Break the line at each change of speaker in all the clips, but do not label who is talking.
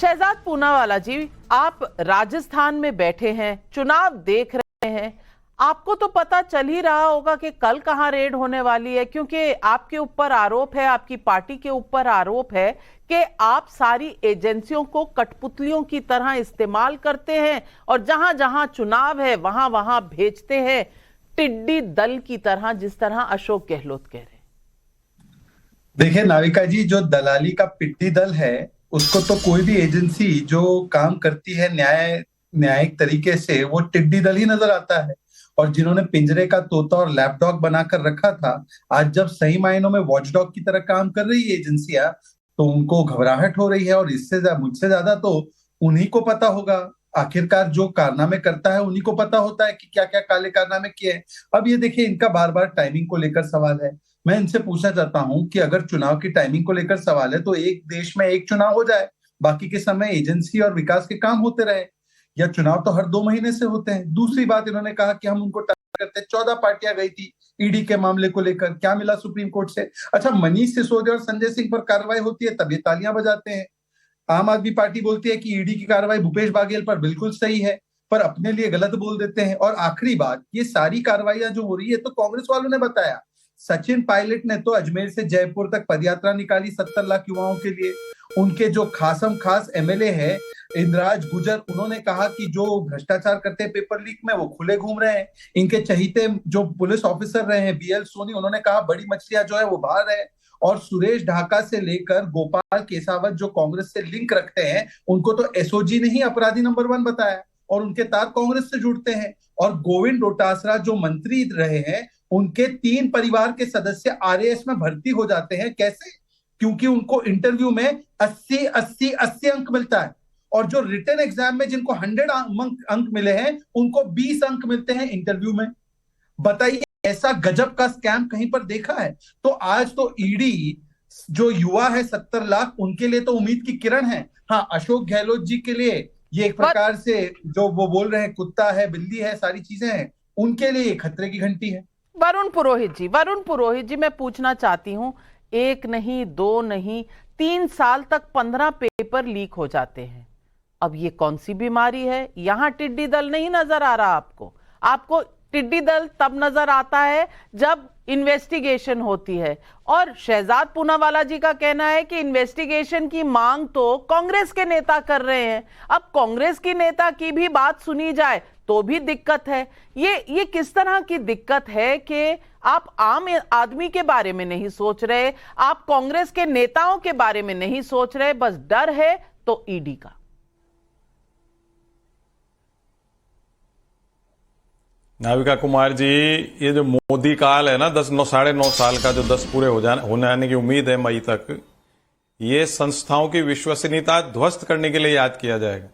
शहजाद पूनावाला जी, आप राजस्थान में बैठे हैं, चुनाव देख रहे हैं, आपको तो पता चल ही रहा होगा कि कल कहां रेड होने वाली है, क्योंकि आपके ऊपर आरोप है, आपकी पार्टी के ऊपर आरोप है कि आप सारी एजेंसियों को कठपुतलियों की तरह इस्तेमाल करते हैं और जहां जहां चुनाव है वहां वहां भेजते हैं टिड्डी दल की तरह, जिस तरह अशोक गहलोत कह रहे हैं।
देखिए नाविका जी, जो दलाली का पिट्टी दल है उसको तो कोई भी एजेंसी जो काम करती है न्यायिक तरीके से, वो टिड्डी दल ही नजर आता है। और जिन्होंने पिंजरे का तोता और लैपडॉग बनाकर रखा था, आज जब सही मायनों में वॉचडॉग की तरह काम कर रही है एजेंसियां, तो उनको घबराहट हो रही है। और मुझसे ज्यादा तो उन्हीं को पता होगा। आखिरकार जो कारनामे करता है उन्हीं को पता होता है कि क्या क्या काले कारनामे किए हैं। अब ये देखिए, इनका बार बार टाइमिंग को लेकर सवाल है। मैं इनसे पूछना चाहता हूं कि अगर चुनाव की टाइमिंग को लेकर सवाल है तो एक देश में एक चुनाव हो जाए, बाकी के समय एजेंसी और विकास के काम होते रहे। या चुनाव तो हर 2 महीने से होते हैं। दूसरी बात, इन्होंने कहा कि हम उनको टारगेट करते हैं। 14 पार्टियां गई थी ईडी के मामले को लेकर, क्या मिला सुप्रीम कोर्ट से? अच्छा, मनीष सिसोदिया और संजय सिंह पर कार्रवाई होती है तब ये तालियां बजाते हैं। आम आदमी पार्टी बोलती है कि ईडी की कार्रवाई भूपेश बाघेल पर बिल्कुल सही है, पर अपने लिए गलत बोल देते हैं। और आखिरी बात, ये सारी कार्रवाइयां जो हो रही है तो कांग्रेस वालों ने बताया। सचिन पायलट ने तो अजमेर से जयपुर तक पदयात्रा निकाली 70 लाख युवाओं के लिए। उनके जो खासम खास एमएलए है इंद्राज गुजर, उन्होंने कहा कि जो भ्रष्टाचार करते हैं पेपर लीक में, वो खुले घूम रहे हैं। इनके चहीते जो पुलिस ऑफिसर रहे हैं बीएल सोनी, उन्होंने कहा बड़ी मछलियां जो है वो बाहर है। और सुरेश ढाका से लेकर गोपाल केसावत जो कांग्रेस से लिंक रखते हैं, उनको तो एसओजी ने ही अपराधी नंबर 1 बताया और उनके तार कांग्रेस से जुड़ते हैं। और गोविंद डोटासरा जो मंत्री रहे हैं, उनके 3 परिवार के सदस्य आरएएस में भर्ती हो जाते हैं। कैसे? क्योंकि उनको इंटरव्यू में 80 अंक मिलता है। और जो रिटन एग्जाम में जिनको 100 अंक मिले हैं, उनको 20 अंक मिलते हैं इंटरव्यू में। बताइए, ऐसा गजब का स्कैम कहीं पर देखा है? तो आज तो ईडी जो युवा है 70 लाख, उनके लिए तो उम्मीद की किरण है। हाँ, अशोक गहलोत जी के लिए ये एक प्रकार से जो वो बोल रहे हैं कुत्ता है, बिल्ली है, सारी चीजें हैं, उनके लिए खतरे की घंटी है।
वरुण पुरोहित जी, मैं पूछना चाहती हूं, 1 नहीं 2 नहीं 3 साल तक 15 पेपर लीक हो जाते हैं। अब ये कौन सी बीमारी है? यहां टिड्डी दल नहीं नजर आ रहा आपको टिड्डी दल तब नजर आता है जब इन्वेस्टिगेशन होती है। और शहजाद पूनावाला जी का कहना है कि इन्वेस्टिगेशन की मांग तो कांग्रेस के नेता कर रहे हैं। अब कांग्रेस की नेता की भी बात सुनी जाए तो भी दिक्कत है। ये किस तरह की दिक्कत है कि आप आम आदमी के बारे में नहीं सोच रहे, आप कांग्रेस के नेताओं के बारे में नहीं सोच रहे, बस डर है तो ईडी का।
नाविका कुमार जी, ये जो मोदी काल है ना, 9 साल का, जो 10 पूरे होने आने की उम्मीद है मई तक, ये संस्थाओं की विश्वसनीयता ध्वस्त करने के लिए याद किया जाएगा।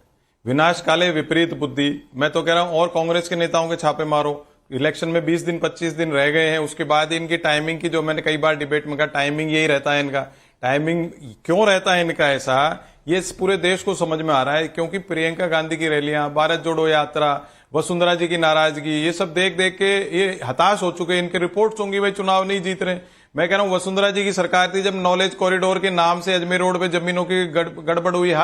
विनाश काले विपरीत बुद्धि। मैं तो कह रहा हूं और कांग्रेस के नेताओं के छापे मारो। इलेक्शन में 20 दिन 25 दिन रह गए हैं, उसके बाद इनकी टाइमिंग की, जो मैंने कई बार डिबेट में कहा, टाइमिंग यही रहता है इनका। टाइमिंग क्यों रहता है इनका ऐसा, ये पूरे देश को समझ में आ रहा है। क्योंकि प्रियंका गांधी की रैलियां, भारत जोड़ो यात्रा, वसुंधरा जी की नाराजगी, ये सब देख देख के ये हताश हो चुके हैं। इनके रिपोर्ट्स होंगी भाई चुनाव नहीं जीत रहे। मैं कह रहा हूं वसुंधरा जी की सरकार थी जब नॉलेज कॉरिडोर के नाम से अजमेर रोड पे जमीनों की गड़बड़ हुई,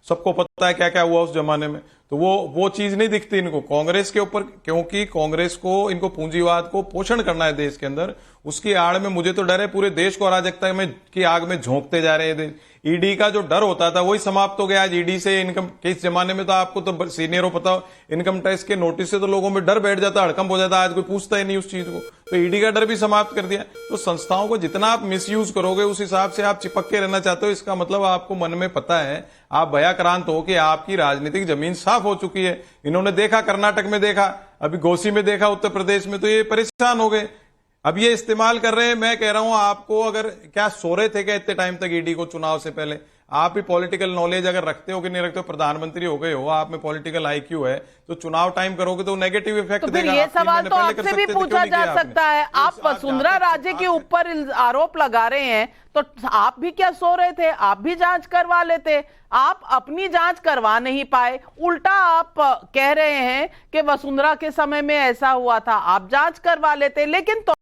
सबको पता है क्या क्या हुआ उस जमाने में। तो वो चीज नहीं दिखती इनको कांग्रेस के ऊपर, क्योंकि कांग्रेस को, इनको पूंजीवाद को पोषण करना है देश के अंदर। उसकी आड़ में मुझे तो डर है पूरे देश को अराजकता की आग में झोंकते जा रहे हैं। ईडी का जो डर होता था वही समाप्त हो गया आज। ईडी से इनकम के इस जमाने में तो आपको तो सीनियर हो पता हो, इनकम टैक्स के नोटिस से तो लोगों में डर बैठ जाता, हड़कंप हो जाता, आज कोई पूछता ही नहीं उस चीज को। तो ईडी का डर भी समाप्त कर दिया। तो संस्थाओं को जितना आप मिसयूज करोगे उस हिसाब से आप चिपक के रहना चाहते हो। इसका मतलब आपको मन में पता है, आप भयाक्रांत हो कि आपकी राजनीतिक जमीन साफ हो चुकी है। इन्होंने देखा, कर्नाटक में देखा, अभी घोसी में देखा, उत्तर प्रदेश में, तो ये परेशान हो गए। अब ये इस्तेमाल कर रहे हैं। मैं कह रहा हूं आपको, अगर क्या सो रहे थे क्या इतने टाइम तक ईडी को चुनाव से पहले? आप भी पॉलिटिकल नॉलेज अगर रखते हो कि नहीं रखते हो, प्रधानमंत्री हो गए हो, आप में पॉलिटिकल आईक्यू है, तो चुनाव टाइम करोगे तो नेगेटिव इफेक्ट देगा।
ये सवाल तो आपसे भी पूछा जा सकता है। आप वसुंधरा राजे के ऊपर आरोप लगा रहे हैं, तो आप भी क्या सो रहे थे? आप भी जांच करवा लेते। आप अपनी जांच करवा नहीं पाए, उल्टा आप कह रहे हैं कि वसुंधरा के समय में ऐसा हुआ था, आप जांच करवा लेते। लेकिन